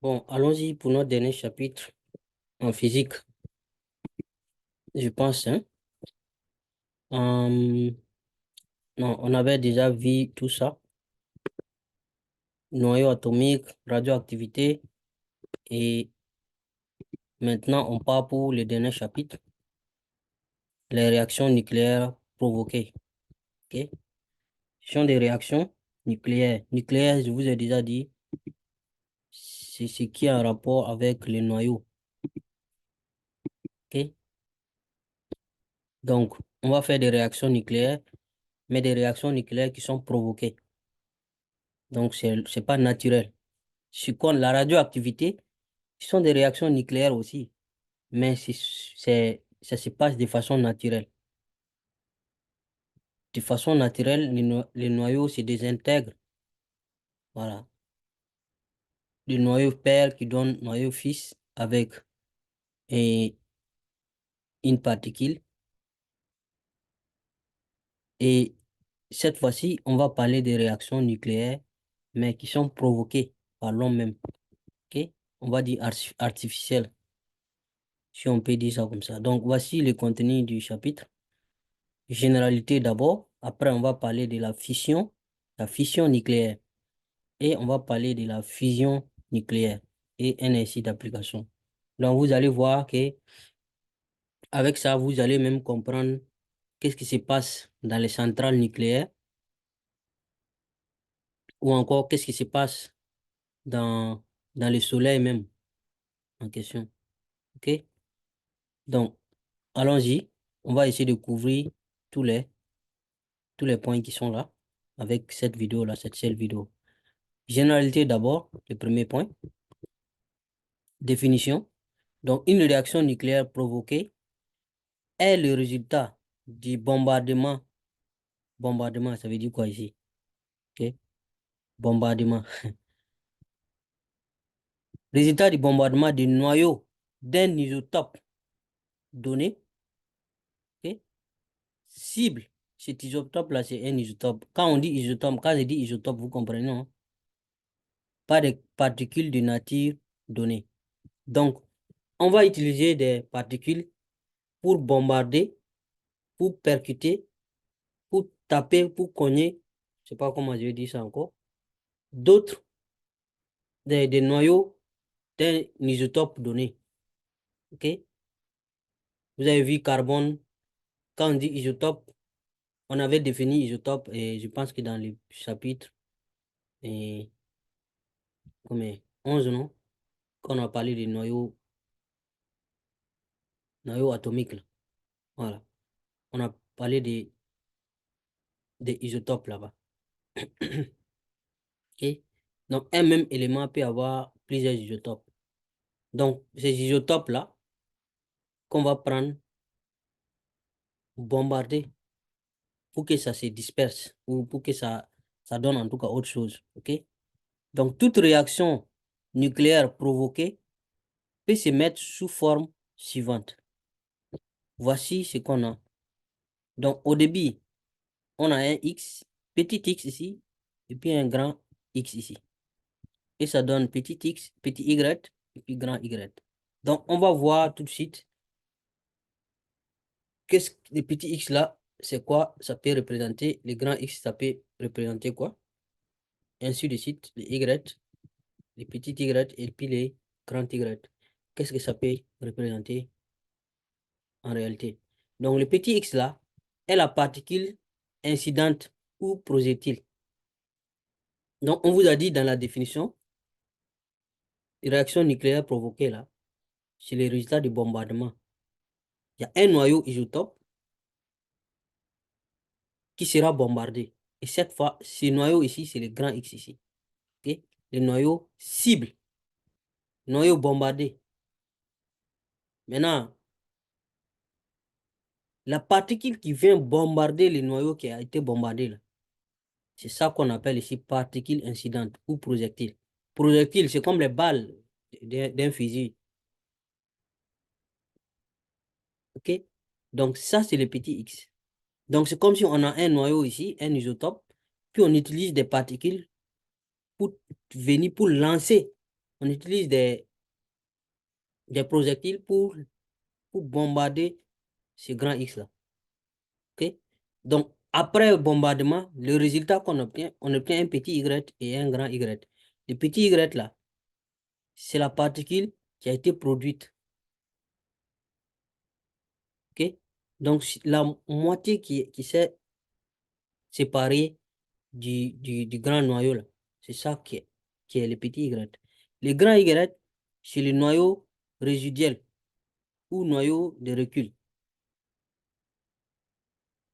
Bon, allons-y pour notre dernier chapitre en physique, je pense, hein. Euh, non, on avait déjà vu tout ça, noyau atomique, radioactivité, et maintenant on part pour le dernier chapitre, les réactions nucléaires provoquées. Ok? Ce sont des réactions nucléaires. Nucléaires, je vous ai déjà dit, c'est ce qui est en rapport avec le noyau. Ok? Donc, on va faire des réactions nucléaires, mais des réactions nucléaires qui sont provoquées. Donc, c'est pas naturel. Ce qu'on, la radioactivité, ce sont des réactions nucléaires aussi, mais ça se passe de façon naturelle. De façon naturelle, les noyaux se désintègrent. Voilà. Le noyau père qui donne noyau fils avec eh, une particule. Et cette fois-ci, on va parler des réactions nucléaires, mais qui sont provoquées par l'homme même. Ok? On va dire artificielles, si on peut dire ça comme ça. Donc, voici le contenu du chapitre. Généralité d'abord. Après, on va parler de la fission nucléaire. Et on va parler de la fusion nucléaire et un ainsi d'application. Donc, vous allez voir que avec ça, vous allez même comprendre qu'est-ce qui se passe dans les centrales nucléaires ou encore qu'est-ce qui se passe dans, dans le soleil même en question. OK? Donc, allons-y. On va essayer de couvrir tous les, tous les points qui sont là avec cette vidéo-là, cette seule vidéo. Généralité d'abord, le premier point. Définition. Donc, une réaction nucléaire provoquée est le résultat du bombardement. Bombardement, ça veut dire quoi ici? Ok? Bombardement. Résultat du bombardement du noyau d'un isotope donné. Ok? Cible. Cet isotope-là, c'est un isotope. Quand on dit isotope, quand je dis isotope, vous comprenez, non? Pas de particules de nature donnée. Donc, on va utiliser des particules pour bombarder, pour percuter, pour taper, pour cogner. Je sais pas comment je vais dire ça encore. D'autres, des noyaux d'un isotope donné. OK? Vous avez vu carbone, quand on dit isotope, on avait défini isotope et je pense que dans le chapitre et, combien, 11 non? Quand on a parlé des noyaux atomiques, là. Voilà. On a parlé des isotopes là-bas. OK? Donc, un même élément peut avoir plusieurs isotopes. Donc, ces isotopes-là, qu'on va prendre, bombarder pour que ça se disperse ou pour que ça donne en tout cas autre chose. OK? Donc, toute réaction nucléaire provoquée peut se mettre sous forme suivante. Voici ce qu'on a. Donc, au début, on a un X, petit x ici, et puis un grand X ici. Et ça donne petit x, petit Y, et puis grand Y. Donc, on va voir tout de suite qu'est-ce que les petits X là, c'est quoi, ça peut représenter. Les grands X, ça peut représenter quoi. Ainsi de suite, les Y, les petits Y, et puis les grands Y. Qu'est-ce que ça peut représenter en réalité? Donc, le petit x là est la particule incidente ou projectile. Donc, on vous a dit dans la définition, les réactions nucléaires provoquées là, c'est le résultat du bombardement. Il y a un noyau isotope qui sera bombardé. Et cette fois, ce noyau ici, c'est le grand X ici. Ok? Le noyau cible, noyau bombardé. Maintenant, la particule qui vient bombarder le noyau qui a été bombardé là, c'est ça qu'on appelle ici particule incidente ou projectile. Projectile, c'est comme les balles d'un fusil. OK? Donc, ça, c'est le petit x. Donc, c'est comme si on a un noyau ici, un isotope, puis on utilise des particules pour venir, pour lancer. on utilise des projectiles pour bombarder ce grand X-là. OK? Donc, après le bombardement, le résultat qu'on obtient, on obtient un petit Y et un grand Y. Le petit Y là, c'est la particule qui a été produite. OK? Donc, la moitié qui s'est séparée du grand noyau là, c'est ça qui est le petit Y. Le grand Y, c'est le noyau résiduel ou noyau de recul.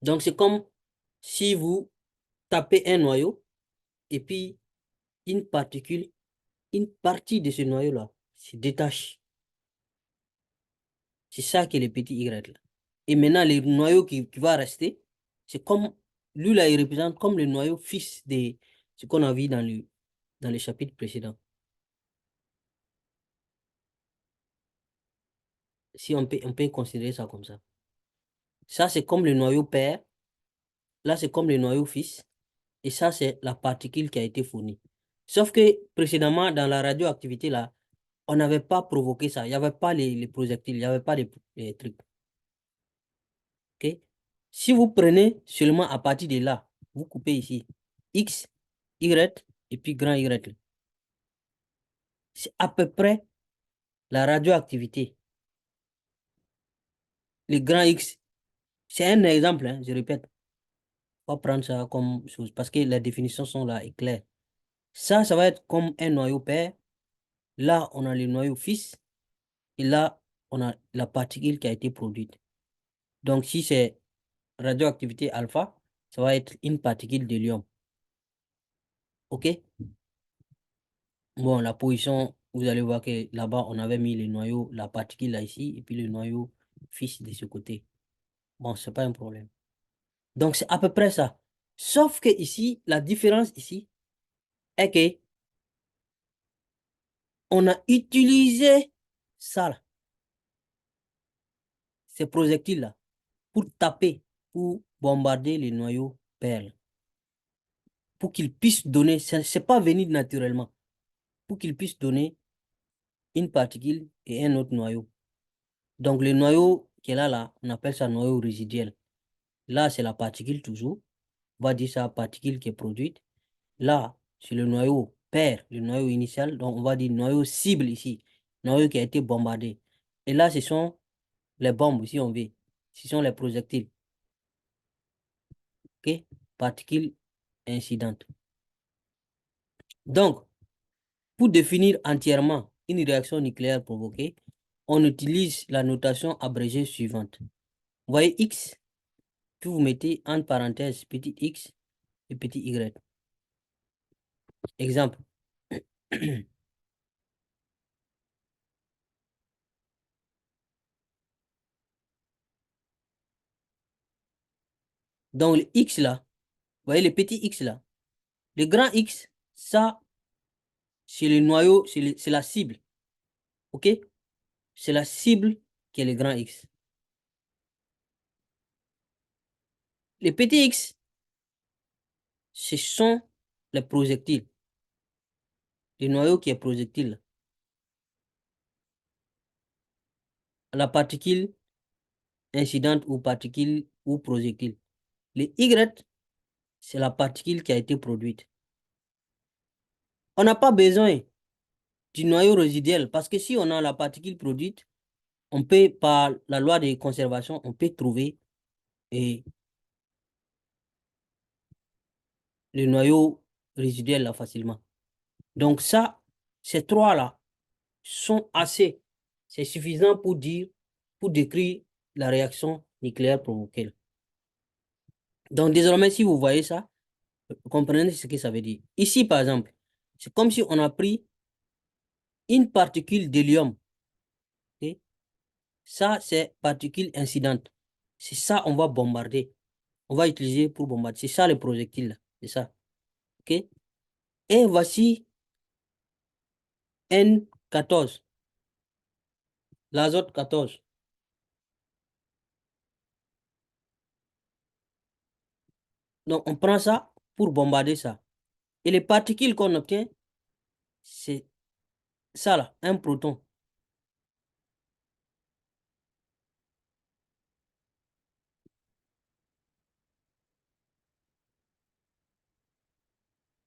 Donc, c'est comme si vous tapez un noyau et puis une particule, une partie de ce noyau-là se détache. C'est ça qui est le petit Y là. Et maintenant, le noyau qui va rester, c'est comme, lui là, il représente comme le noyau fixe de ce qu'on a vu dans le chapitre précédent. Si on peut considérer ça comme ça. Ça, c'est comme le noyau père. Là, c'est comme le noyau fils. Et ça, c'est la particule qui a été fournie. Sauf que précédemment, dans la radioactivité, là, on n'avait pas provoqué ça. Il n'y avait pas les projectiles, il n'y avait pas les trucs. OK? Si vous prenez seulement à partir de là, vous coupez ici X, Y et puis grand Y. C'est à peu près la radioactivité. Le grand X, c'est un exemple, hein, je répète. On va prendre ça comme chose parce que les définitions sont là et claires. Ça va être comme un noyau père. Là, on a le noyau fils et là, on a la particule qui a été produite. Donc, si c'est radioactivité alpha, ça va être une particule d'hélium. OK? Bon, la position, vous allez voir que là-bas, on avait mis le noyau, la particule là ici, et puis le noyau fils de ce côté. Bon, c'est pas un problème. Donc, c'est à peu près ça. Sauf que ici, la différence ici est que on a utilisé ça, là, ces projectiles-là, pour taper, pour bombarder les noyaux perles, pour qu'ils puissent donner, c'est pas venu naturellement, pour qu'ils puissent donner une particule et un autre noyau. Donc, le noyau qui est là, on appelle ça noyau résiduel. Là, c'est la particule toujours. On va dire ça, particule qui est produite. Là, c'est le noyau père, le noyau initial. Donc, on va dire noyau cible ici. Noyau qui a été bombardé. Et là, ce sont les bombes, si on veut. Ce sont les projectiles. OK? Particules incidentes. Donc, pour définir entièrement une réaction nucléaire provoquée, on utilise la notation abrégée suivante. Vous voyez X, puis vous mettez entre parenthèses petit x et petit y. Exemple. Donc, le X là, vous voyez le petit X là, le grand X, ça, c'est le noyau, c'est la cible. OK? C'est la cible qui est le grand X. Le petit X, ce sont les projectiles. Le noyau qui est projectile. La particule incidente ou particule ou projectile. Le Y, c'est la particule qui a été produite. On n'a pas besoin du noyau résiduel parce que si on a la particule produite, on peut, par la loi de conservation, on peut trouver et le noyau résiduel là facilement. Donc ça, ces trois-là sont assez, c'est suffisant pour dire, pour décrire la réaction nucléaire provoquée. Donc désormais, si vous voyez ça, vous comprenez ce que ça veut dire. Ici, par exemple, c'est comme si on a pris une particule d'hélium. Ok? Ça, c'est particule incidente. C'est ça, on va bombarder. On va utiliser pour bombarder. C'est ça le projectile, là. C'est ça. OK? Et voici N14, l'azote 14. Donc, on prend ça pour bombarder ça. Et les particules qu'on obtient, c'est ça là, un proton.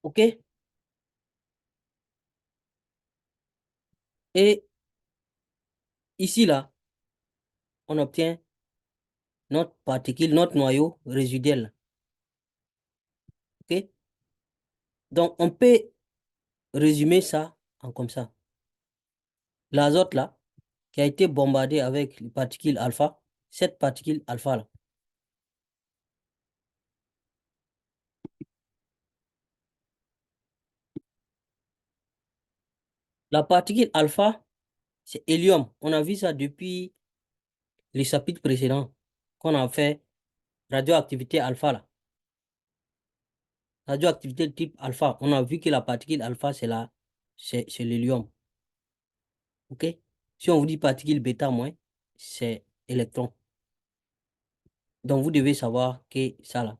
OK? Et ici là, on obtient notre particule, notre noyau résiduel. OK? Donc, on peut résumer ça en comme ça. L'azote là, qui a été bombardé avec les particules alpha, cette particule alpha là. La particule alpha, c'est hélium. On a vu ça depuis les chapitres précédents qu'on a fait radioactivité alpha là. Radioactivité type alpha. On a vu que la particule alpha, c'est l'hélium. OK? Si on vous dit particule bêta moins, c'est électron. Donc vous devez savoir que ça là.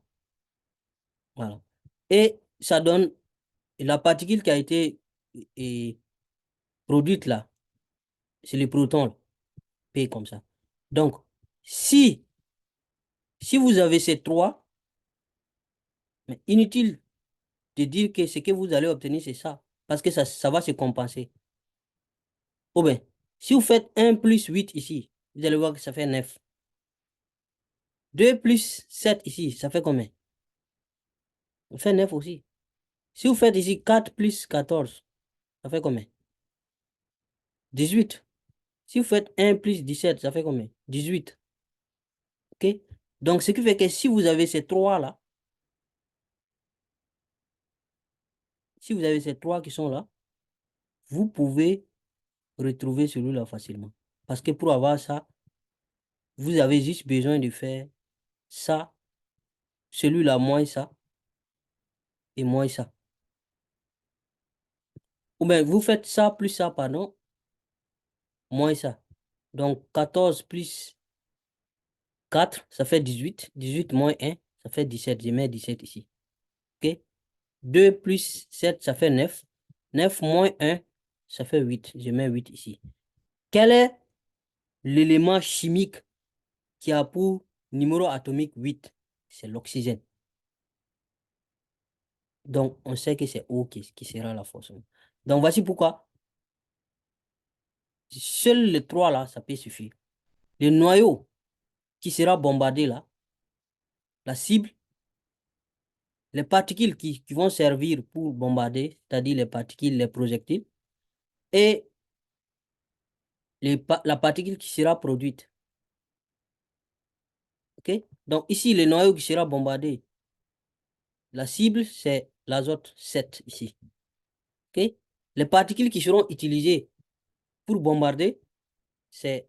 Voilà. Et ça donne la particule qui a été et, produite là, c'est le proton, P comme ça. Donc, si, si vous avez ces trois, mais inutile de dire que ce que vous allez obtenir, c'est ça, parce que ça va se compenser. Ou bien, si vous faites 1 plus 8 ici, vous allez voir que ça fait 9. 2 plus 7 ici, ça fait combien? Ça fait 9 aussi. Si vous faites ici 4 plus 14, ça fait combien? 18. Si vous faites 1 plus 17, ça fait combien? 18. OK? Donc, ce qui fait que si vous avez ces trois-là, si vous avez ces trois qui sont là, vous pouvez retrouver celui-là facilement. Parce que pour avoir ça, vous avez juste besoin de faire ça, celui-là moins ça et moins ça. Ou bien vous faites ça plus ça, pardon, moins ça. Donc 14 plus 4, ça fait 18. 18 moins 1, ça fait 17. Je mets 17 ici. OK? 2 plus 7, ça fait 9. 9 moins 1, ça fait 8. Je mets 8 ici. Quel est l'élément chimique qui a pour numéro atomique 8? C'est l'oxygène. Donc, on sait que c'est O qui sera la force. Donc, voici pourquoi. Seuls les trois là, ça peut suffire. Le noyau qui sera bombardé là, la cible, les particules qui vont servir pour bombarder, c'est-à-dire les particules, les projectiles, et la particule qui sera produite. OK? Donc, ici, le noyau qui sera bombardé, la cible, c'est l'azote 7 ici. OK? Les particules qui seront utilisées pour bombarder, c'est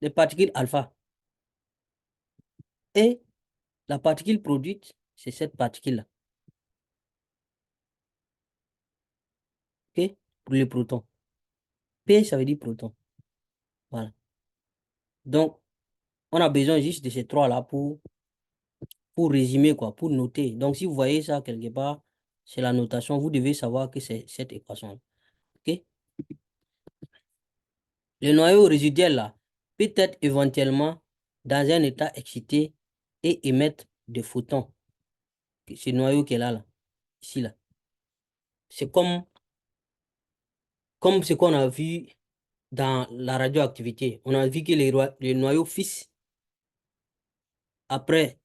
les particules alpha. Et la particule produite, c'est cette particule-là. OK? Pour les protons. P, ça veut dire proton. Voilà. Donc, on a besoin juste de ces trois-là pour résumer, quoi, pour noter. Donc, si vous voyez ça quelque part, c'est la notation. Vous devez savoir que c'est cette équation-là. OK? Le noyau résiduel, là, peut être éventuellement dans un état excité et émettre des photons. Ce noyau qui est là, là, ici, là. C'est comme ce qu'on a vu dans la radioactivité. On a vu que les noyaux fissent après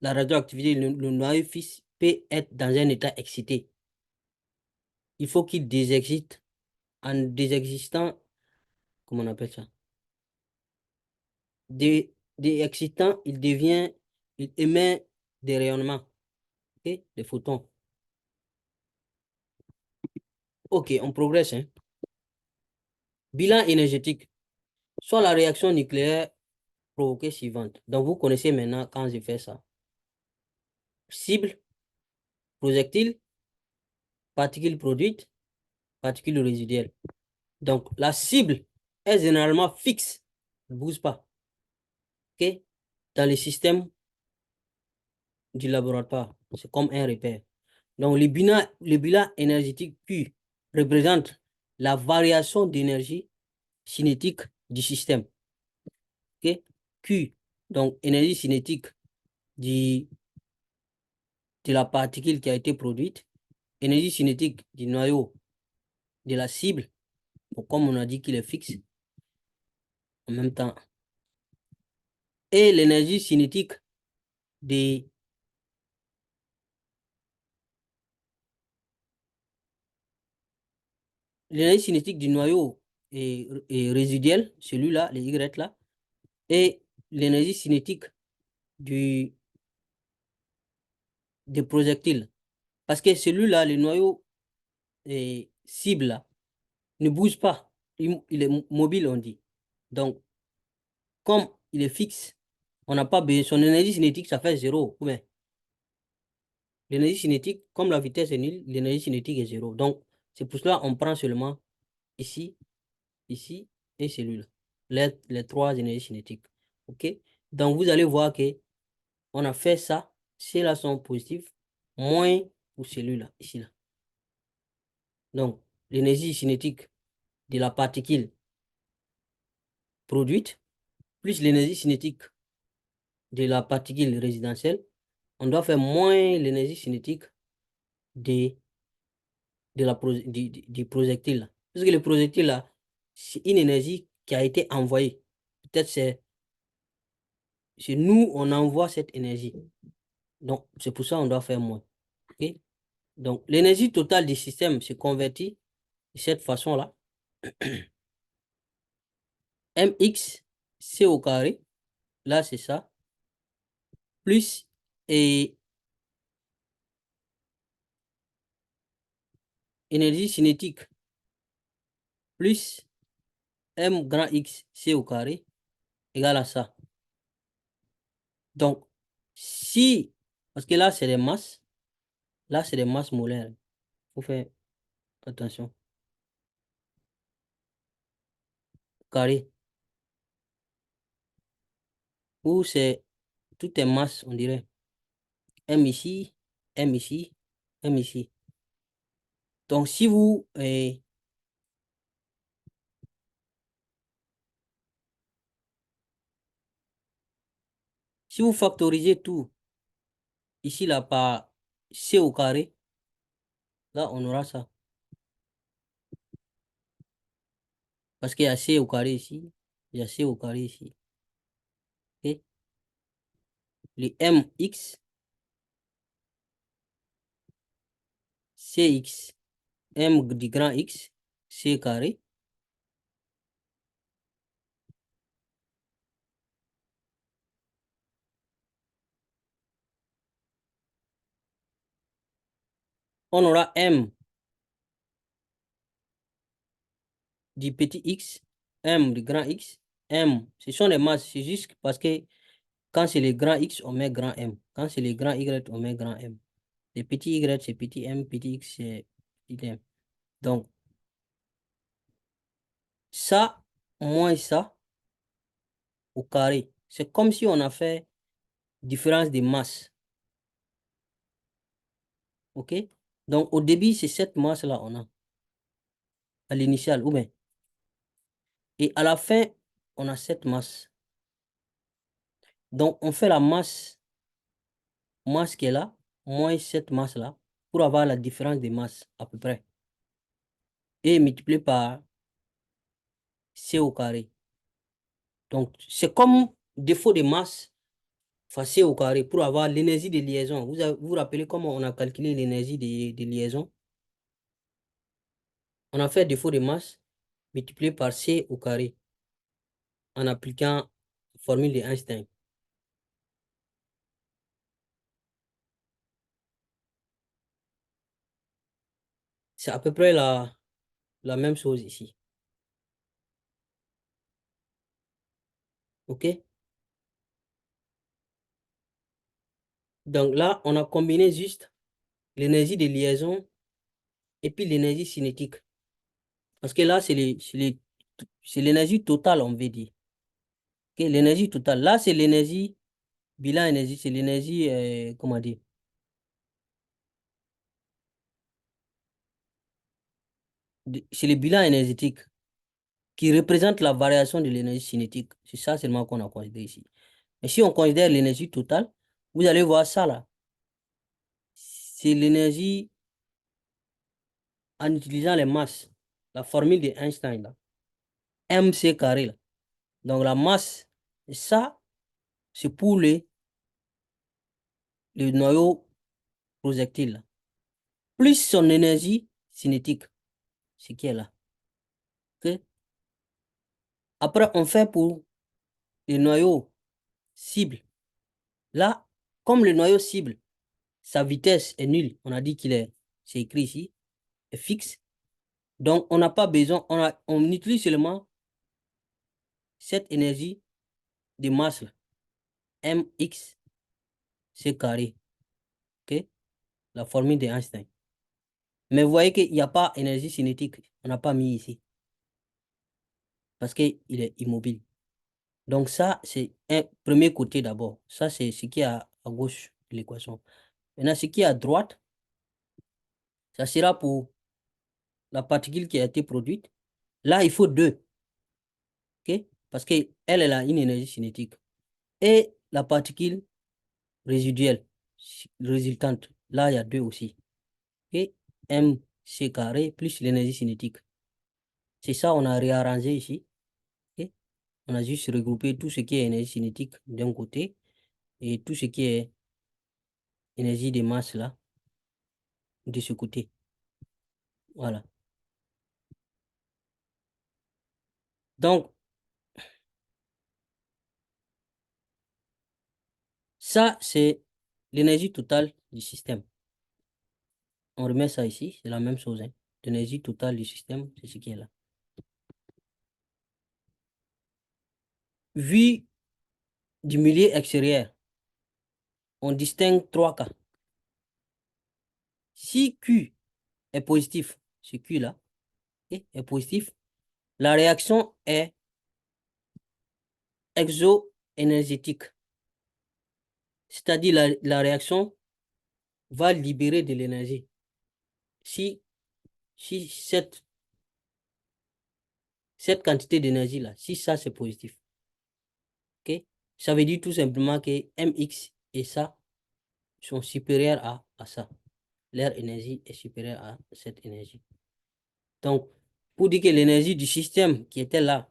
la radioactivité, le noyau fils peut être dans un état excité. Il faut qu'il désexiste. En désexistant, comment on appelle ça? Déexcitant, il émet des rayonnements, ok, des photons. Ok, on progresse, hein. Bilan énergétique, soit la réaction nucléaire provoquée suivante. Donc, vous connaissez maintenant quand je fais ça. Cible, projectile, particule produite, particule résiduelle. Donc, la cible est généralement fixe, ne bouge pas. OK? Dans les systèmes du laboratoire, c'est comme un repère. Donc, le bilan énergétique Q représente la variation d'énergie cinétique du système. Ok? Q, donc énergie cinétique du, de la particule qui a été produite, énergie cinétique du noyau de la cible, bon, comme on a dit qu'il est fixe en même temps, et l'énergie cinétique des l'énergie cinétique du noyau est résiduel, celui-là, les Y là, et l'énergie cinétique du, des projectiles. Parce que celui-là, le noyau cible là, ne bouge pas. Il est mobile, on dit. Donc, comme il est fixe, on n'a pas besoin. Son énergie cinétique, ça fait zéro. Mais l'énergie cinétique, comme la vitesse est nulle, l'énergie cinétique est zéro. Donc, c'est pour cela qu'on prend seulement ici, ici et celui-là. Les trois énergies cinétiques. OK? Donc, vous allez voir que on a fait ça. Celles-là sont positives, moins pour celui-là, ici, là. Donc, l'énergie cinétique de la particule produite, plus l'énergie cinétique de la particule résidentielle, on doit faire moins l'énergie cinétique de, du projectile là. Parce que le projectile là, c'est une énergie qui a été envoyée. Peut-être c'est nous, on envoie cette énergie. Donc, c'est pour ça qu'on doit faire moins. OK? Donc, l'énergie totale du système se convertit de cette façon-là. Mx, C au carré, là c'est ça, plus et énergie cinétique, plus M grand X, C au carré, égale à ça. Donc, si, parce que là là c'est des masses molaires, il faut faire attention. Carré, ou c'est tout est masse, on dirait. M ici, M ici, M ici. Donc, si vous factorisez tout, ici là par C au carré, là on aura ça. Parce qu'il y a C au carré ici, il y a C au carré ici. Ok? Les mx, cx, m du grand X, C carré. On aura m du petit x, m du grand X, m, ce sont les masses, c'est juste parce que quand c'est le grand X, on met grand M. Quand c'est le grand Y, on met grand M. Les petits Y, c'est petit M, petit X, c'est petit M. Donc, ça moins ça au carré. C'est comme si on a fait différence de masse. OK? Donc, au début, c'est cette masse-là, on a, à l'initiale, ou bien. Et à la fin, on a cette masse. Donc, on fait la masse qui est là, moins cette masse-là, pour avoir la différence de masse, à peu près. Et multiplié par C au carré. Donc, c'est comme défaut de masse fois C au carré pour avoir l'énergie de liaison. Vous vous rappelez comment on a calculé l'énergie de liaison? On a fait défaut de masse multiplié par C au carré en appliquant la formule de Einstein. C'est à peu près la même chose ici. OK? Donc là, on a combiné juste l'énergie de liaison et puis l'énergie cinétique. Parce que là, c'est l'énergie totale, on veut dire. Ok, l'énergie totale. Là, c'est l'énergie, bilan énergie, c'est l'énergie, comment dire, c'est le bilan énergétique qui représente la variation de l'énergie cinétique. C'est ça seulement qu'on a considéré ici. Et si on considère l'énergie totale, vous allez voir ça là. C'est l'énergie en utilisant les masses. La formule de Einstein là. MC carré là. Donc la masse, ça, c'est pour le noyau projectile là. Plus son énergie cinétique, ce qui est là. Ok. Après, on fait pour le noyau cible. Là, comme le noyau cible, sa vitesse est nulle, on a dit c'est écrit ici, est fixe. Donc, on n'a pas besoin, on utilise seulement cette énergie de masse là, mx c carré, ok? La formule de Einstein. Mais vous voyez qu'il n'y a pas énergie cinétique, on n'a pas mis ici, parce qu'il est immobile. Donc ça, c'est un premier côté d'abord. Ça, c'est ce qui est à gauche de l'équation. Maintenant, ce qui est à droite, ça sera pour la particule qui a été produite. Là, il faut deux, ok? Parce qu'elle, elle a une énergie cinétique. Et la particule résiduelle, résultante, là, il y a deux aussi. Et mc carré plus l'énergie cinétique. C'est ça, on a réarrangé ici. Ok. On a juste regroupé tout ce qui est énergie cinétique d'un côté et tout ce qui est énergie de masse là, de ce côté. Voilà. Donc, ça, c'est l'énergie totale du système. On remet ça ici, c'est la même chose, hein. L'énergie totale du système, c'est ce qui est là. Vu du milieu extérieur, on distingue trois cas. Si Q est positif, ce Q là, ok, est positif, la réaction est exo-énergétique. C'est-à-dire la réaction va libérer de l'énergie. Si, si cette quantité d'énergie-là, si ça c'est positif, ok, ça veut dire tout simplement que mx et ça sont supérieurs à ça. Leur énergie est supérieure à cette énergie. Donc, pour dire que l'énergie du système qui était là,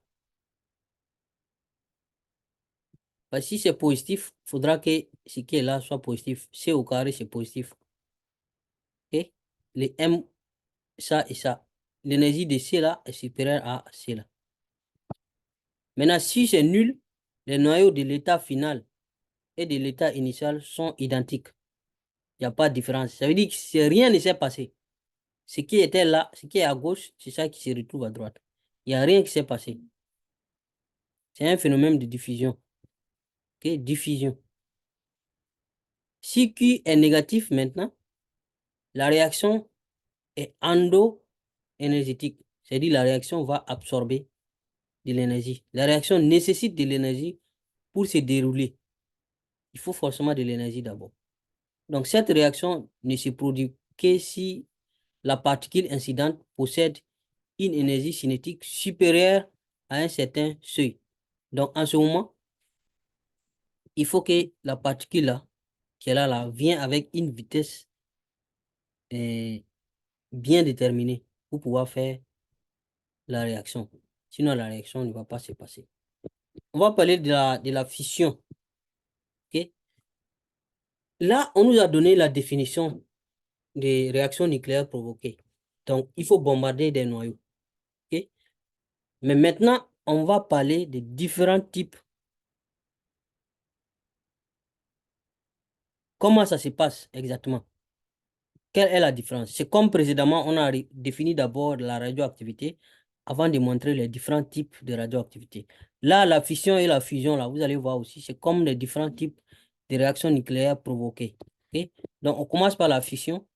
bah, si c'est positif, il faudra que ce qui est là soit positif. C au carré, c'est positif. Ok? Les M, ça et ça. L'énergie de C là est supérieure à C là. Maintenant, si c'est nul, les noyaux de l'état final et de l'état initial sont identiques. Il n'y a pas de différence. Ça veut dire que rien ne s'est passé. Ce qui était là, ce qui est à gauche, c'est ça qui se retrouve à droite. Il n'y a rien qui s'est passé. C'est un phénomène de diffusion. Ok? Diffusion. Si Q est négatif maintenant, la réaction est endo-énergétique. C'est-à-dire la réaction va absorber de l'énergie. La réaction nécessite de l'énergie pour se dérouler. Il faut forcément de l'énergie d'abord. Donc cette réaction ne se produit que si la particule incidente possède une énergie cinétique supérieure à un certain seuil. Donc en ce moment, il faut que la particule là, qui est là, vient avec une vitesse euh, bien déterminée pour pouvoir faire la réaction. Sinon, la réaction ne va pas se passer. On va parler de la fission. Ok. Là, on nous a donné la définition des réactions nucléaires provoquées. Donc, il faut bombarder des noyaux. Ok. Mais maintenant, on va parler des différents types. Comment ça se passe exactement? Quelle est la différence? C'est comme précédemment, on a défini d'abord la radioactivité avant de montrer les différents types de radioactivité. Là, la fission et la fusion, là, vous allez voir aussi, c'est comme les différents types de réactions nucléaires provoquées. Ok. Donc, on commence par la fission.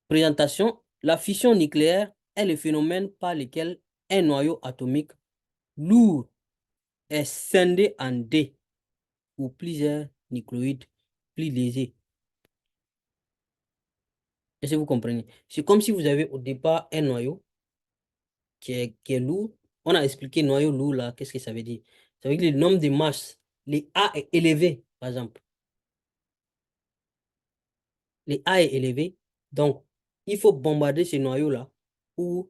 Présentation. La fission nucléaire est le phénomène par lequel un noyau atomique lourd est scindé en D ou plusieurs nucléoïdes plus légers. Est-ce que vous comprenez? C'est comme si vous avez au départ un noyau qui est lourd. On a expliqué noyau lourd là, qu'est-ce que ça veut dire? Ça veut dire que le nombre de masses, les A est élevé, par exemple. Les A est élevé. Donc, il faut bombarder ce noyau-là pour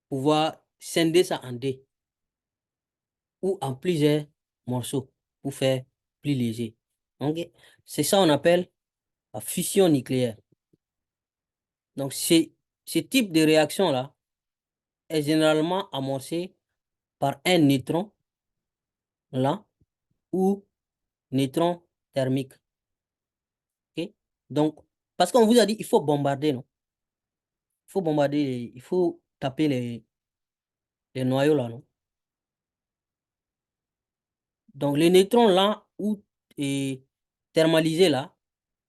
pouvoir scinder ça en D ou en plusieurs morceaux pour faire plus léger. Ok? C'est ça qu'on appelle la fusion nucléaire. Donc, ce type de réaction-là est généralement amorcé par un neutron lent ou neutron thermique. Ok? Donc, parce qu'on vous a dit, il faut bombarder, non? Il faut bombarder, il faut taper les noyaux là, non? Donc, le neutron lent ou thermalisé là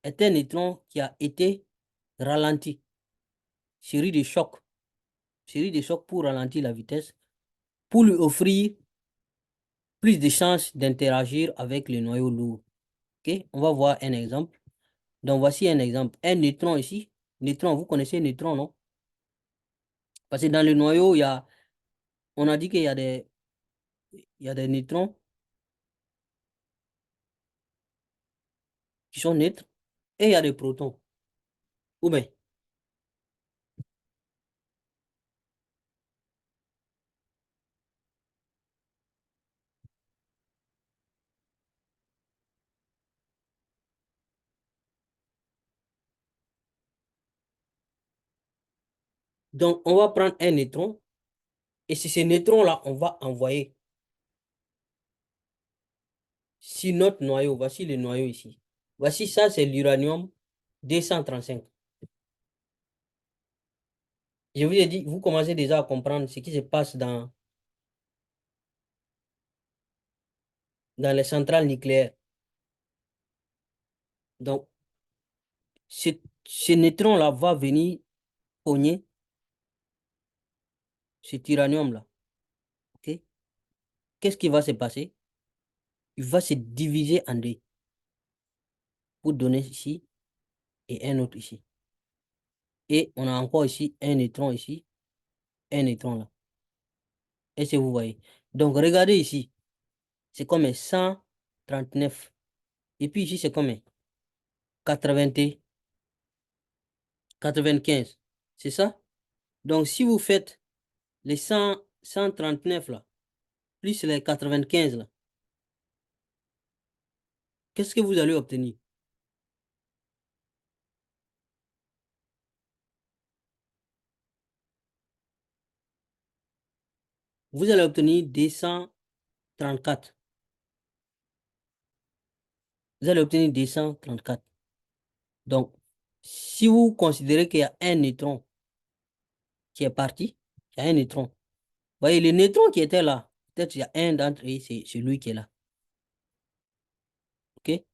est un neutron qui a été ralenti. Série de chocs. Série de chocs pour ralentir la vitesse, pour lui offrir plus de chances d'interagir avec le noyau lourd. Ok? On va voir un exemple. Donc, voici un exemple. Un neutron ici. Neutron, vous connaissez neutron, non? Parce que dans le noyau, on a dit qu'il y a il y a des neutrons qui sont neutres et il y a des protons. Ou bien, donc, on va prendre un neutron et c'est ce neutron-là, on va envoyer sur notre noyau. Voici le noyau ici. Voici ça, c'est l'uranium 235. Je vous ai dit, vous commencez déjà à comprendre ce qui se passe dans les centrales nucléaires. Donc, ce, ce neutron-là va venir cogner cet uranium-là. OK? Qu'est-ce qui va se passer? Il va se diviser en deux pour donner ici et un autre ici. Et on a encore ici un neutron ici, un neutron là. Est-ce que vous voyez? Donc, regardez ici. C'est comme un 139. Et puis ici, c'est comme un 80, 95. C'est ça? Donc, si vous faites les 139 là, plus les 95 là, qu'est-ce que vous allez obtenir? Vous allez obtenir 234. Vous allez obtenir 234. Donc, si vous considérez qu'il y a un neutron qui est parti, il y a un neutron. Vous voyez, le neutron qui était là, peut-être il y a un d'entre eux, c'est celui qui est là. OK?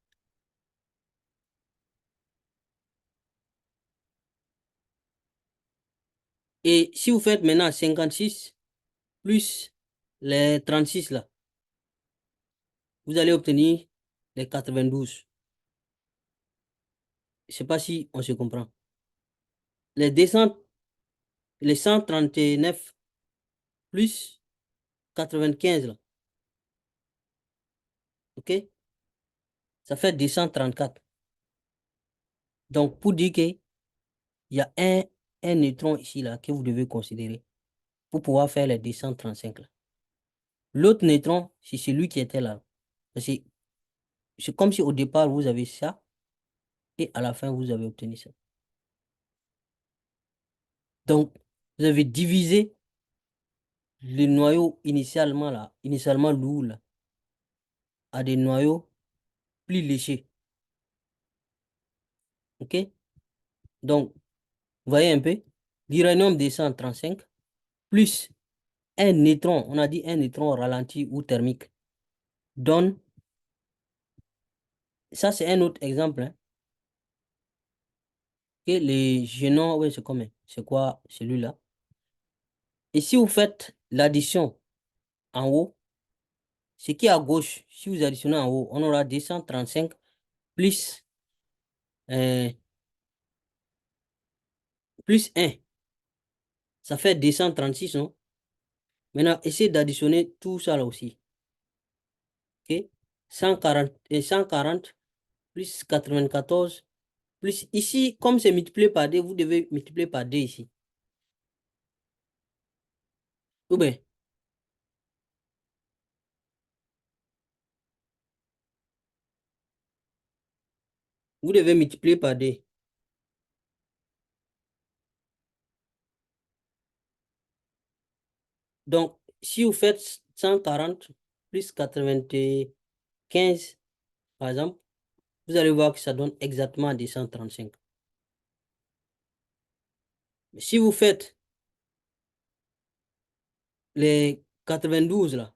Et si vous faites maintenant 56 plus les 36 là, vous allez obtenir les 92. Je ne sais pas si on se comprend. Les 200, les 139 plus 95 là, OK? Ça fait 234. Donc, pour dire qu'il y a un neutron ici là que vous devez considérer pour pouvoir faire les 235 là. L'autre neutron, c'est celui qui était là. C'est comme si au départ, vous avez ça et à la fin, vous avez obtenu ça. Donc, vous avez divisé le noyau initialement là, initialement lourd là, à des noyaux plus légers. OK? Donc, vous voyez un peu, l'uranium 235 plus un neutron, on a dit un neutron ralenti ou thermique, donne, ça c'est un autre exemple, hein, que les génons, oui, c'est combien? C'est quoi celui-là? Et si vous faites l'addition en haut, ce qui est à gauche, si vous additionnez en haut, on aura 235 plus, euh, plus 1. Ça fait 236, non? Maintenant, essayez d'additionner tout ça là aussi. OK? 140, et 140 plus 94, plus ici, comme c'est multiplié par 2, vous devez multiplier par 2 ici. Ou bien, vous devez multiplier par 2. Donc, si vous faites 140 plus 95, par exemple, vous allez voir que ça donne exactement 235. Si vous faites les 92 là,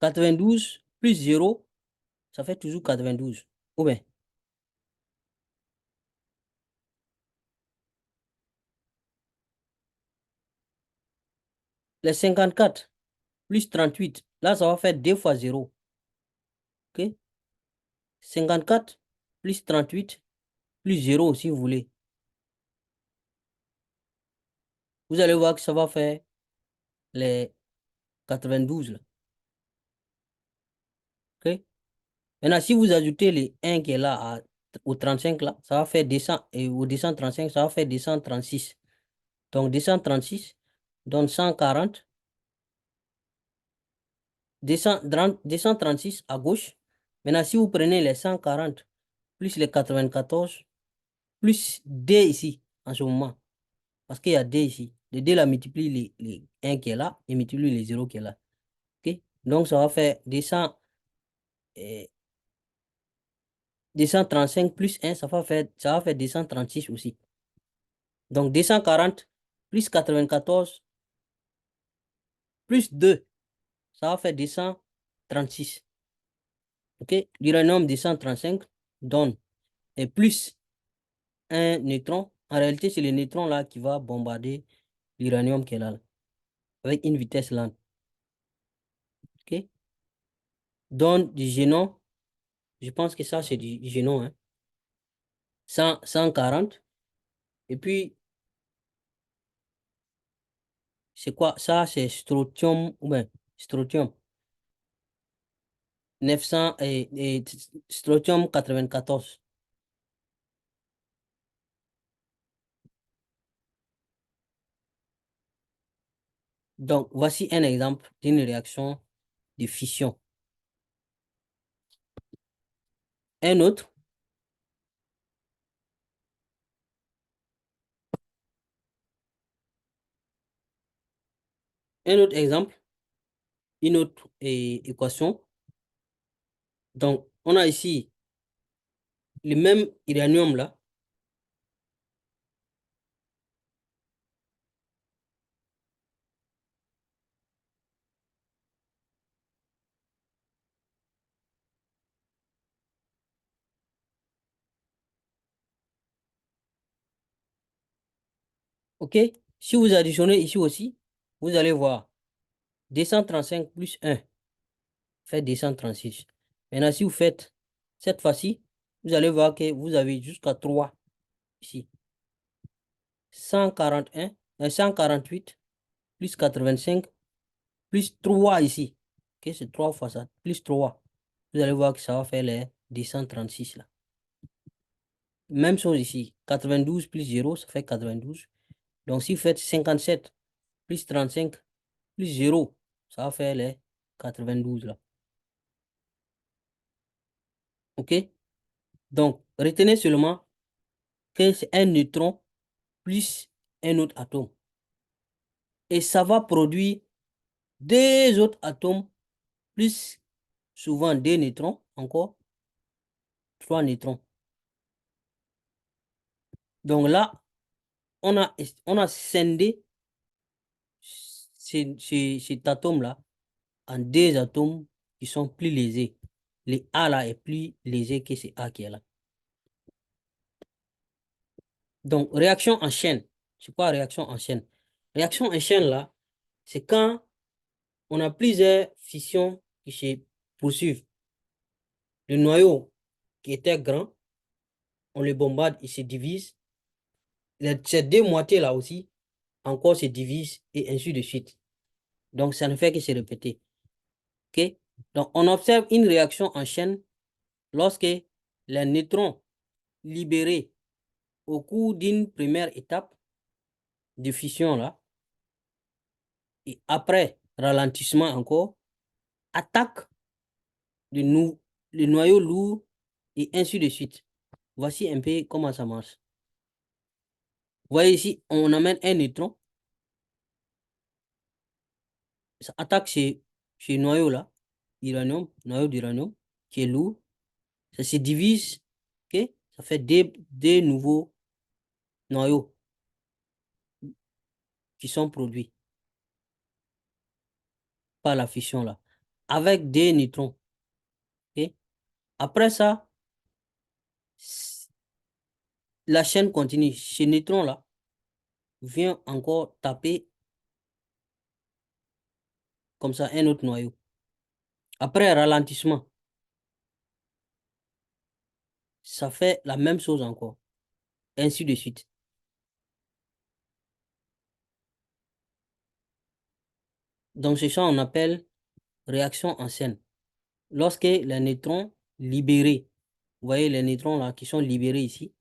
92 plus 0, ça fait toujours 92. Ou bien, les 54 plus 38, là, ça va faire 2 fois 0. OK? 54 plus 38 plus 0 si vous voulez. Vous allez voir que ça va faire les 92 là. OK? Maintenant, si vous ajoutez les 1 qui est là au 35 là, ça va faire 200, et au 235, ça va faire 236. Donc 236 donne 140, 236 à gauche. Maintenant, si vous prenez les 140 plus les 94, plus D ici, en ce moment, parce qu'il y a D ici, le D là multiplie les 1 qui est là et multiplie les 0 qui est là. OK? Donc, ça va faire 200, 235 plus 1, ça va faire 236 aussi. Donc 240 plus 94 plus 2, ça va faire 236. OK? L'uranium 235 donne, et plus un neutron. En réalité, c'est le neutron là qui va bombarder l'uranium qui est là, avec une vitesse lente. OK? Donne du génon. Je pense que ça, c'est du génon, hein. 140. Et puis, c'est quoi? Ça, c'est strontium, ou bien, strontium. 900 et strontium 94. Donc, voici un exemple d'une réaction de fission. Un autre, un autre exemple, une autre équation. Donc, on a ici le même uranium là. OK? Si vous additionnez ici aussi, vous allez voir 235 plus 1 fait 236. Maintenant, si vous faites cette fois-ci, vous allez voir que vous avez jusqu'à 3 ici. 141, 148 plus 85 plus 3 ici. OK? C'est 3 fois ça, plus 3. Vous allez voir que ça va faire les 236 là. Même chose ici. 92 plus 0, ça fait 92. Donc, si vous faites 57 plus 35 plus 0, ça va faire les 92 là. OK? Donc, retenez seulement que c'est un neutron plus un autre atome. Et ça va produire deux autres atomes plus souvent deux neutrons, encore trois neutrons. Donc là, on a scindé cet atome-là en deux atomes qui sont plus lésés. Le A là est plus léger que ce A qui est là. Donc, réaction en chaîne. C'est quoi réaction en chaîne? Réaction en chaîne là, c'est quand on a plusieurs fissions qui se poursuivent. Le noyau qui était grand, on le bombarde, il se divise. Ces deux moitiés-là aussi, encore se divisent et ainsi de suite. Donc, ça ne fait que se répéter. OK? Donc, on observe une réaction en chaîne lorsque les neutrons libérés au cours d'une première étape de fission, là, et après ralentissement encore, attaquent le noyau lourd et ainsi de suite. Voici un peu comment ça marche. Vous voyez ici, on amène un neutron, ça attaque chez noyau là, uranium, noyau d'uranium, qui est lourd, ça se divise, ok? Ça fait des nouveaux noyaux qui sont produits par la fission là, avec des neutrons, ok? Après ça, la chaîne continue. Ce neutron là vient encore taper comme ça un autre noyau. Après ralentissement, ça fait la même chose encore, ainsi de suite. Donc, c'est ça on appelle réaction en chaîne. Lorsque les neutrons libérés, vous voyez les neutrons là qui sont libérés ici,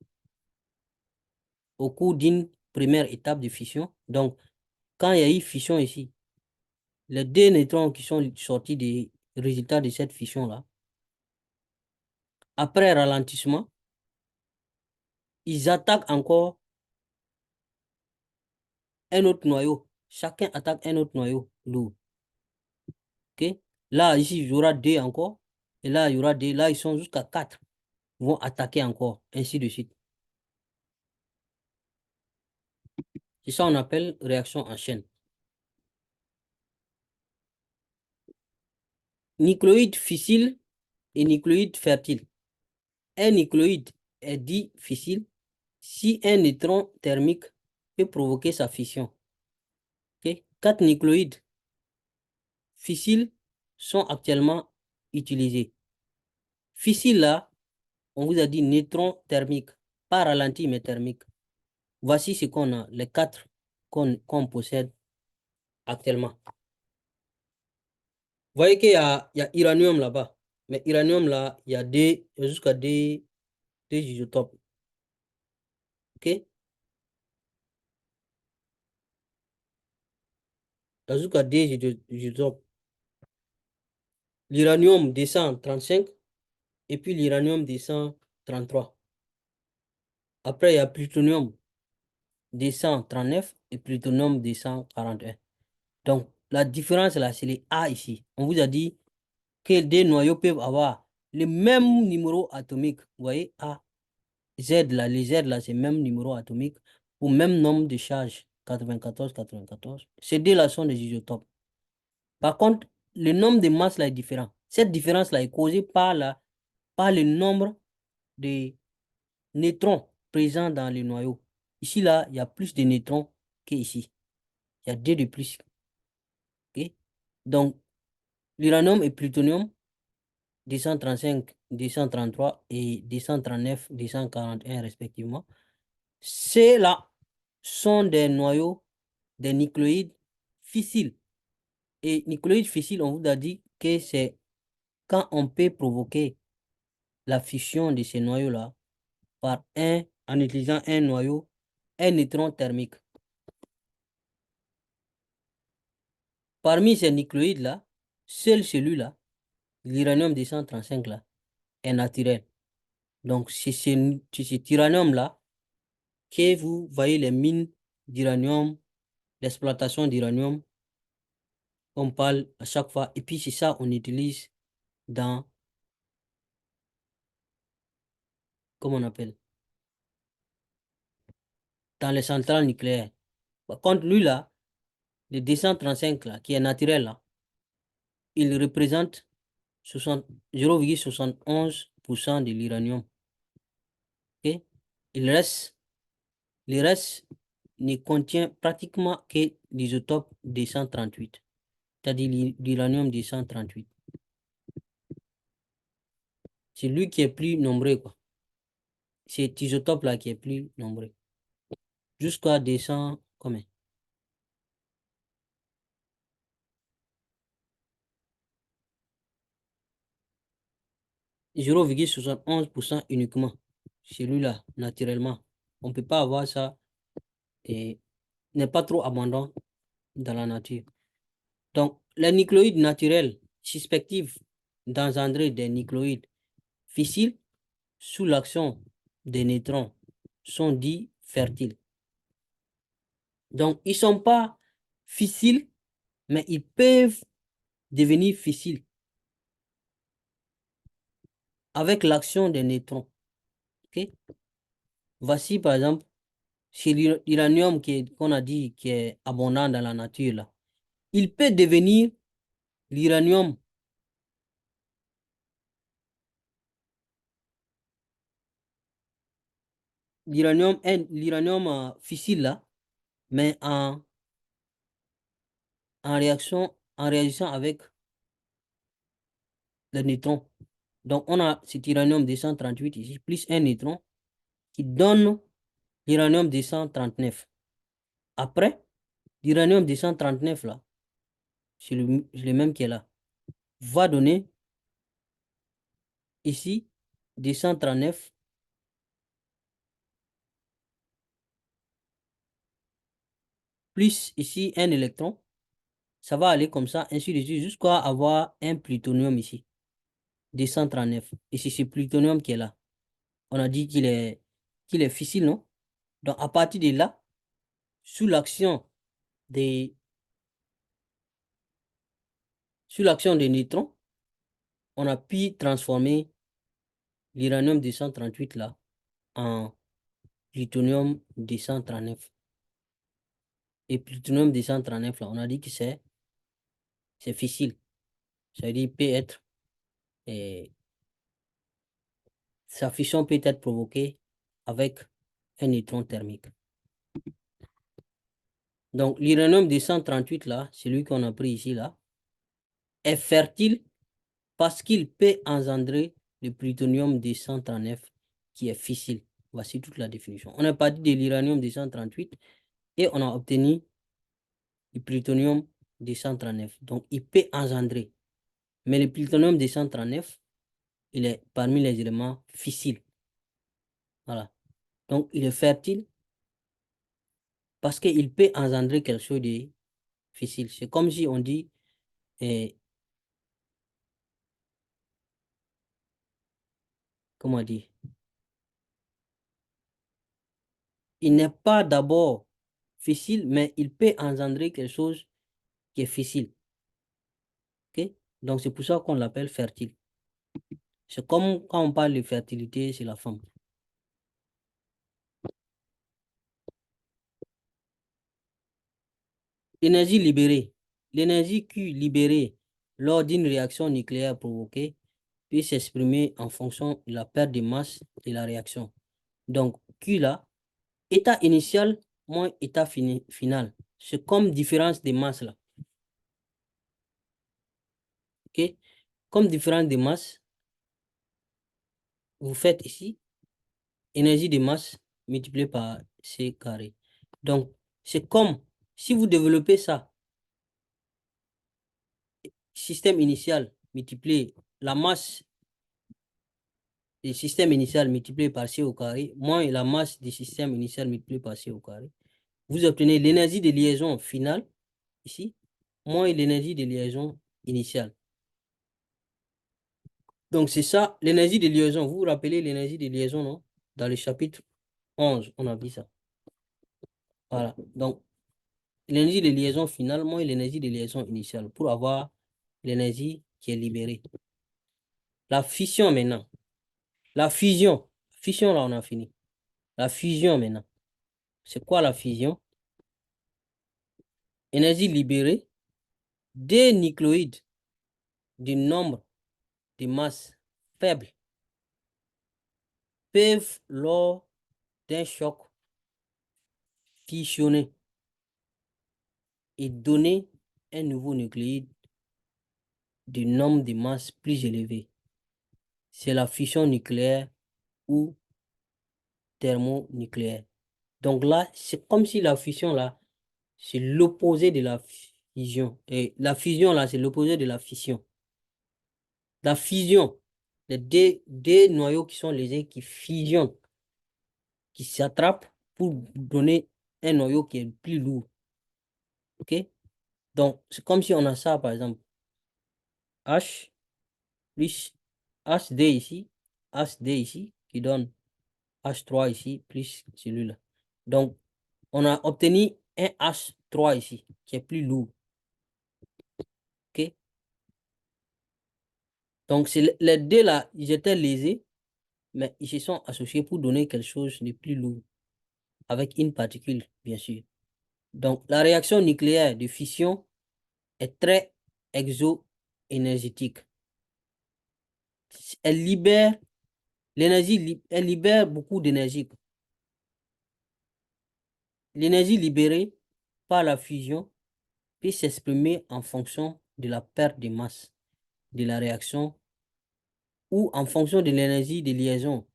au cours d'une première étape de fission, donc quand il y a eu fission ici, les deux neutrons qui sont sortis des résultats de cette fission-là, après ralentissement, ils attaquent encore un autre noyau. Chacun attaque un autre noyau lourd. OK? Là, ici, il y aura deux encore. Et là, il y aura deux. Là, ils sont jusqu'à quatre. Ils vont attaquer encore, ainsi de suite. C'est ça qu'on appelle réaction en chaîne. Nucléoïde fissile et nucléoïde fertile. Un nucléoïde est dit fissile si un neutron thermique peut provoquer sa fission. Okay? 4 nucléoïdes fissiles sont actuellement utilisés. Fissile là, on vous a dit neutron thermique, pas ralenti mais thermique. Voici ce qu'on a, les quatre qu'on possède actuellement. Vous voyez qu'il y a uranium là-bas. Mais uranium là, il y a jusqu'à des isotopes. OK? Il y a jusqu'à des isotopes. L'uranium 235 et puis l'uranium 233. Après, il y a plutonium 239 et plutonium 241. Donc, la différence là, c'est les A ici. On vous a dit que des noyaux peuvent avoir le même numéro atomique. Vous voyez, A, Z là, les Z là, c'est le même numéro atomique pour le même nombre de charges. 94, 94. Ces deux là sont des isotopes. Par contre, le nombre de masses là est différent. Cette différence là est causée par le nombre de neutrons présents dans le noyau. Ici là, il y a plus de neutrons qu'ici. Il y a deux de plus. OK? Donc, l'uranium et plutonium, 235, 233 et 239, 241 respectivement. Ces-là sont des noyaux, des nucléoïdes fissiles. Et nucléoïdes fissiles, on vous a dit que c'est quand on peut provoquer la fission de ces noyaux-là en utilisant un noyau, un neutron thermique. Parmi ces nucléoïdes-là, seul celui-là, l'uranium 235 là, est naturel. Donc, c'est cet uranium-là que vous voyez les mines d'uranium, l'exploitation d'uranium, on parle à chaque fois. Et puis, c'est ça qu'on utilise dans, comment on appelle, dans les centrales nucléaires. Par contre, lui, là, le 235, là, qui est naturel, là, il représente 0,71% de l'uranium. OK? Il reste, le reste ne contient pratiquement que l'isotope 238, c'est-à-dire l'uranium 238. C'est lui qui est plus nombreux, quoi. Cet isotope-là qui est plus nombreux. Jusqu'à 200, combien? 0,71% uniquement. Celui-là, naturellement. On ne peut pas avoir ça et n'est pas trop abondant dans la nature. Donc, les nucléoïdes naturels suspectifs d'engendrer des nucléoïdes fissiles sous l'action des neutrons sont dits fertiles. Donc, ils ne sont pas fissiles, mais ils peuvent devenir fissiles avec l'action des neutrons. Ok? Voici, par exemple, c'est l'uranium qu'on a dit qui est abondant dans la nature, là. Il peut devenir l'uranium, l'uranium fissile, là, mais en réagissant avec le neutron. Donc, on a cet uranium 238 ici, plus un neutron, qui donne l'uranium 239. Après, l'uranium 239, là, c'est le même qui est là, va donner ici 239 plus ici un électron. Ça va aller comme ça, ainsi de suite, jusqu'à avoir un plutonium ici, 239. Et c'est ce plutonium qui est là. On a dit qu'il est fissile, non? Donc, à partir de là, sous l'action des, sous l'action des neutrons, on a pu transformer l'uranium 238 là en plutonium 239. Et plutonium 239 là, on a dit que c'est fissile. Ça veut dire peut être, eh, sa fission peut être provoquée avec un neutron thermique. Donc, l'uranium 238 là, celui qu'on a pris ici là, est fertile parce qu'il peut engendrer le plutonium 239 qui est fissile. Voici toute la définition. On est parti de l'uranium 238 et on a obtenu le plutonium 239. Donc, il peut engendrer. Mais le plutonium 239, il est parmi les éléments fissiles. Voilà. Donc, il est fertile parce qu'il peut engendrer quelque chose de fissile. C'est comme si on dit, eh, comment dire, il n'est pas d'abord fissile, mais il peut engendrer quelque chose qui est fissile. Ok? Donc, c'est pour ça qu'on l'appelle fertile. C'est comme quand on parle de fertilité chez la femme. L'énergie libérée. L'énergie Q libérée lors d'une réaction nucléaire provoquée peut s'exprimer en fonction de la perte de masse de la réaction. Donc, Q là, état initial moins état final. C'est comme différence de masse là. Ok? Comme différence de masse, vous faites ici énergie de masse multipliée par C carré. Donc, c'est comme si vous développez ça, système initial multiplié, la masse du système initial multiplié par C au carré, moins la masse du système initial multiplié par C au carré. Vous obtenez l'énergie de liaison finale, ici, moins l'énergie de liaison initiale. Donc, c'est ça, l'énergie de liaison. Vous vous rappelez l'énergie de liaison, non? Dans le chapitre 11, on a vu ça. Voilà. Donc, l'énergie de liaison finale moins l'énergie de liaison initiale pour avoir l'énergie qui est libérée. La fission maintenant. La fusion. Fission, là, on a fini. La fusion maintenant. C'est quoi la fusion? Énergie libérée des nucléoïdes du nombre de masses faibles peuvent, lors d'un choc, fusionner et donner un nouveau nucléide de nombre de masses plus élevé. c'est la fission nucléaire ou thermonucléaire. Donc là, c'est comme si la fission, là, c'est l'opposé de la fusion. Et la fusion, là, c'est l'opposé de la fission. La fusion, les deux noyaux qui sont lésés, qui fusionnent, qui s'attrapent pour donner un noyau qui est plus lourd. OK? Donc, c'est comme si on a ça, par exemple, H plus HD ici, HD ici, qui donne H3 ici, plus celui-là. Donc, on a obtenu un H3 ici, qui est plus lourd. OK? Donc, les deux là, ils étaient lésés, mais ils se sont associés pour donner quelque chose de plus lourd, avec une particule, bien sûr. Donc, la réaction nucléaire de fission est très exo-énergétique. Elle libère l'énergie, elle libère beaucoup d'énergie. L'énergie libérée par la fusion peut s'exprimer en fonction de la perte de masse de la réaction ou en fonction de l'énergie de liaison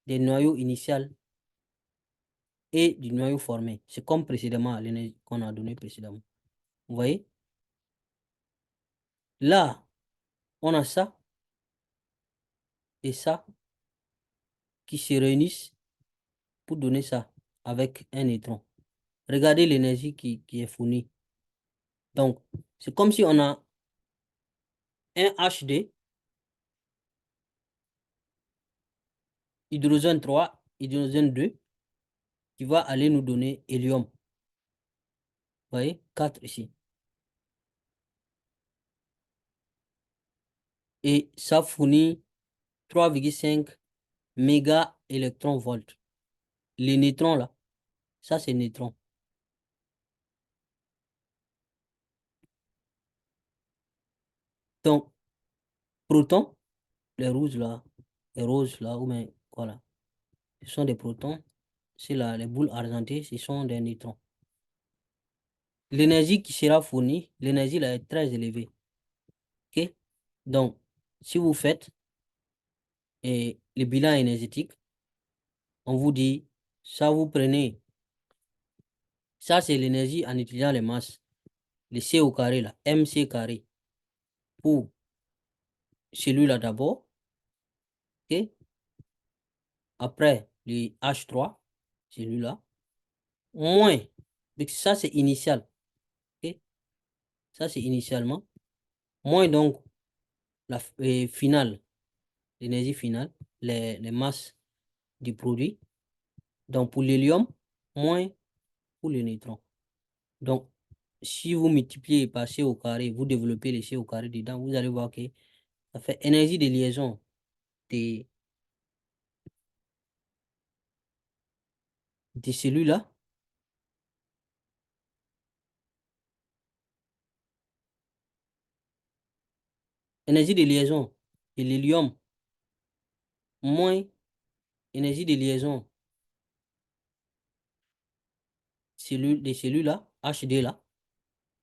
des noyaux initial et du noyau formé. C'est comme précédemment, l'énergie qu'on a donné précédemment. Vous voyez? Là, on a ça et ça qui se réunissent pour donner ça avec un neutron. Regardez l'énergie qui est fournie. Donc, c'est comme si on a un HD, hydrogène 3, hydrogène 2, qui va aller nous donner hélium. Vous voyez? 4 ici. Et ça fournit 3,5 méga électron-volts. Les neutrons là, ça c'est neutron. Donc, protons, les roses là, ou bien, voilà, ce sont des protons. C'est là, les boules argentées, ce sont des neutrons. L'énergie qui sera fournie, l'énergie là est très élevée. OK? Donc, si vous faites le bilan énergétique, on vous dit, ça vous prenez, ça c'est l'énergie en utilisant les masses, le C au carré là, MC carré, pour celui-là d'abord, OK? Après, le H3, celui-là, moins, donc ça c'est initial, OK? Ça c'est initialement, moins donc la finale, l'énergie finale, les masses du produit. Donc pour l'hélium, moins pour le neutron. Donc, si vous multipliez par C au carré, vous développez le C au carré dedans, vous allez voir que ça fait énergie de liaison de, de celui-là. Énergie de liaison de l'hélium moins énergie de liaison de celui-là, HD là,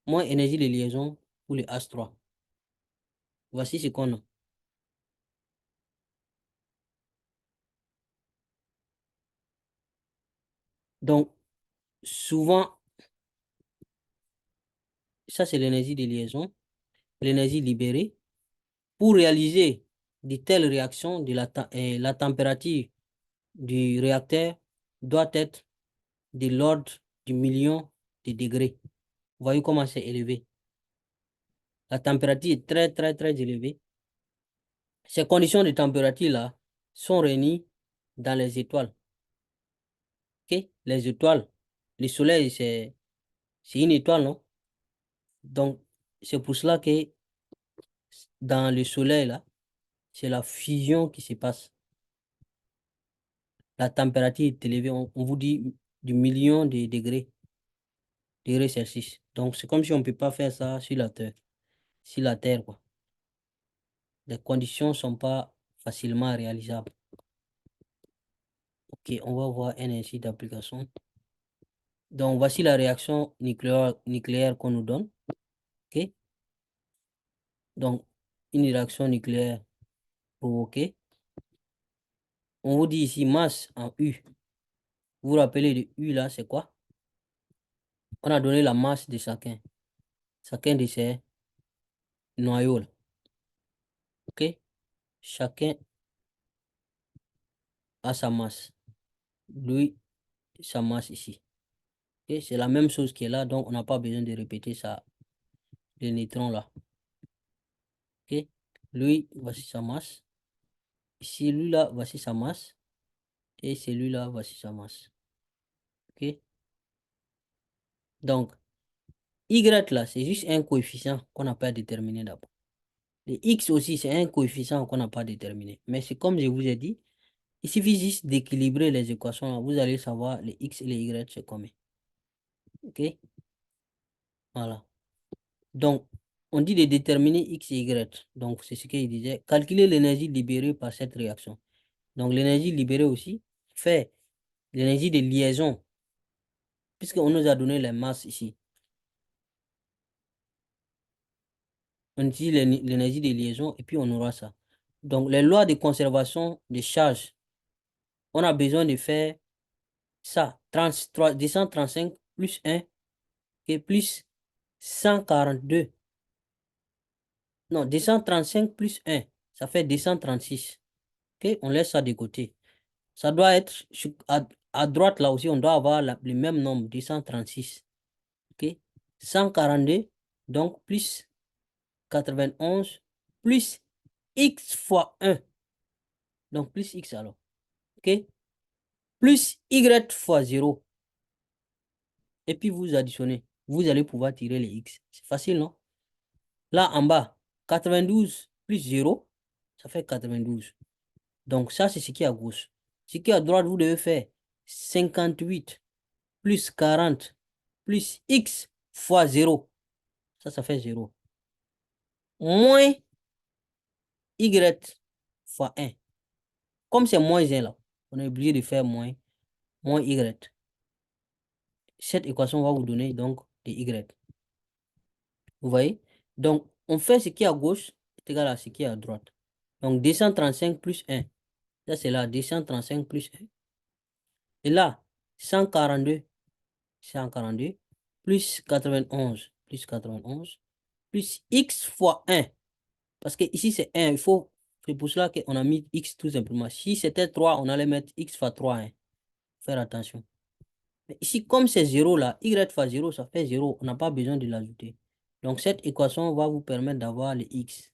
moins énergie de liaison pour le H3. Voici ce qu'on a. Donc, souvent, ça c'est l'énergie de liaison, l'énergie libérée. Pour réaliser de telles réactions, la température du réacteur doit être de l'ordre du million de degrés. Vous voyez comment c'est élevé. La température est très, très, très élevée. Ces conditions de température-là sont réunies dans les étoiles. OK? Les étoiles, le soleil, c'est une étoile, non? Donc, c'est pour cela que dans le soleil, là, c'est la fusion qui se passe. La température est élevée, on vous dit du million de degrés Celsius. Donc, c'est comme si on ne peut pas faire ça sur la Terre. Sur la Terre, quoi. Les conditions ne sont pas facilement réalisables. OK, on va voir un ainsi d'application. Donc, voici la réaction nucléaire qu'on nous donne. OK? Donc, une réaction nucléaire provoquée On vous dit ici masse en U. Vous vous rappelez de U là, c'est quoi? On a donné la masse de chacun de ces noyaux là. OK? Chacun a sa masse. Lui, sa masse ici. OK? C'est la même chose qui est là, donc on n'a pas besoin de répéter ça, les neutrons là. OK? Lui, voici sa masse. Ici, lui là, voici sa masse. Et celui-là, voici sa masse. OK? Donc, Y là, c'est juste un coefficient qu'on n'a pas déterminé d'abord. Le X aussi, c'est un coefficient qu'on n'a pas déterminé. Mais c'est comme je vous ai dit, il suffit juste d'équilibrer les équations là. Vous allez savoir les X et les Y, c'est combien. OK? Voilà. Donc, on dit de déterminer X et Y. Donc, c'est ce qu'il disait. Calculer l'énergie libérée par cette réaction. Donc, l'énergie libérée aussi fait l'énergie de liaison, puisqu'on nous a donné les masses ici. On utilise l'énergie de liaison et puis on aura ça. Donc, les lois de conservation des charges, on a besoin de faire ça. 235 plus 1 et plus 142. Non, 235 plus 1, ça fait 236. OK, on laisse ça de côté. Ça doit être à droite là aussi, on doit avoir le même nombre, 236. OK, 142, donc plus 91, plus x fois 1. Donc plus x alors. OK, plus y fois 0. Et puis vous additionnez. Vous allez pouvoir tirer les x. C'est facile, non? Là en bas, 92 plus 0, ça fait 92. Donc ça, c'est ce qui est à gauche. Ce qui est à droite, vous devez faire 58 plus 40 plus x fois 0. Ça fait 0. Moins y fois 1. Comme c'est moins 1 là, on est obligé de faire moins y. Cette équation va vous donner donc des y. Vous voyez? Donc, on fait ce qui est à gauche est égal à ce qui est à droite. Donc, 235 plus 1. Ça, c'est là, 235 plus 1. Et là, 142, 142, plus 91, plus x fois 1. Parce que ici, c'est 1. C'est pour cela qu'on a mis x tout simplement. Si c'était 3, on allait mettre x fois 3. Hein. Faire attention. Mais ici, comme c'est 0 là, y fois 0, ça fait 0. On n'a pas besoin de l'ajouter. Donc, cette équation va vous permettre d'avoir les x.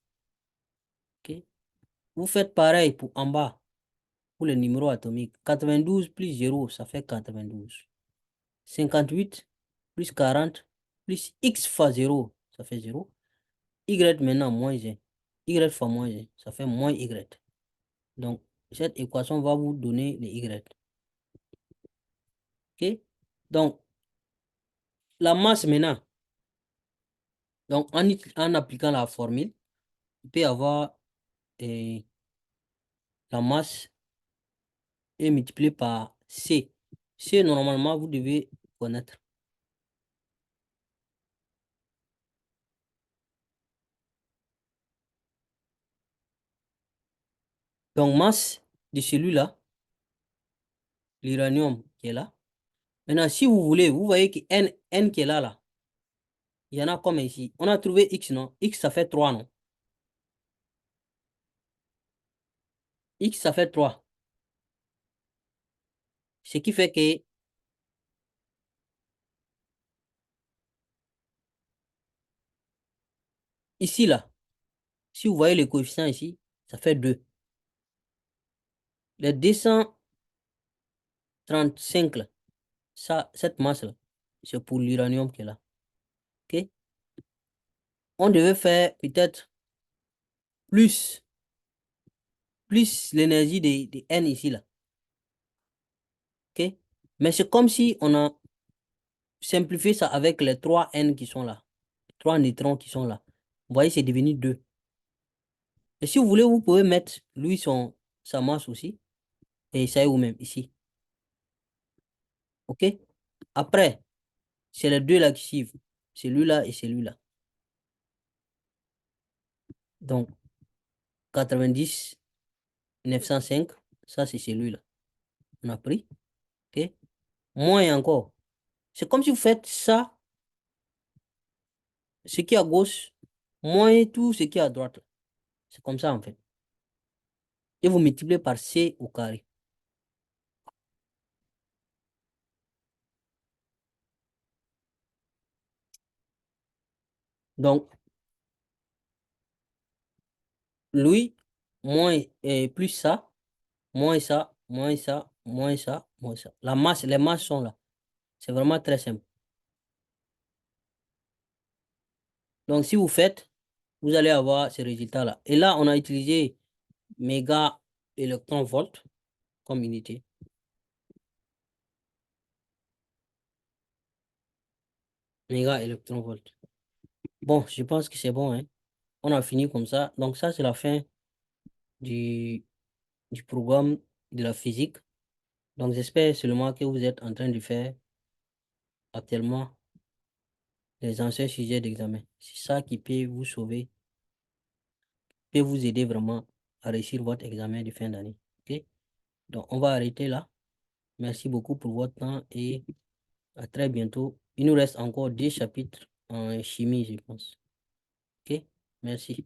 OK? Vous faites pareil pour en bas, pour les numéros atomiques. 92 plus 0, ça fait 92. 58 plus 40 plus x fois 0, ça fait 0. Y maintenant moins 1. Y fois moins 1, ça fait moins y. Donc, cette équation va vous donner les y. OK? Donc, la masse maintenant. Donc, en appliquant la formule, on peut avoir la masse est multipliée par C. C, normalement, vous devez connaître. Donc, masse de celui-là, l'uranium qui est là. Maintenant, si vous voulez, vous voyez que N qui est là, il y en a comme ici. On a trouvé X, non? X, ça fait 3, non? X, ça fait 3. Ce qui fait que ici, là, si vous voyez le coefficient ici, ça fait 2. Les 235, là, ça, cette masse-là, c'est pour l'uranium qui est là. OK? On devait faire peut-être plus l'énergie de N ici, là. OK? Mais c'est comme si on a simplifié ça avec les 3 N qui sont là. 3 neutrons qui sont là. Vous voyez, c'est devenu 2. Et si vous voulez, vous pouvez mettre, lui, sa masse aussi. Et ça est où même, ici. OK? Après, c'est les deux là qui suivent. Celui-là et celui-là. Donc, 90, 905. Ça, c'est celui-là. On a pris. OK? Moins encore. C'est comme si vous faites ça, ce qui est à gauche, moins tout ce qui est à droite. C'est comme ça, en fait. Et vous multipliez par C au carré. Donc, lui, moins et plus ça, moins ça, moins ça, moins ça, moins ça. La masse, les masses sont là. C'est vraiment très simple. Donc, si vous faites, vous allez avoir ce résultat-là. Et là, on a utilisé méga électron-volt comme unité. Méga électron-volt. Bon, je pense que c'est bon, hein. On a fini comme ça. Donc, ça, c'est la fin du, du programme de la physique. Donc, j'espère seulement que vous êtes en train de faire actuellement les anciens sujets d'examen. C'est ça qui peut vous sauver, peut vous aider vraiment à réussir votre examen de fin d'année. OK? Donc, on va arrêter là. Merci beaucoup pour votre temps et à très bientôt. Il nous reste encore 2 chapitres en chimie, je pense. OK? Merci.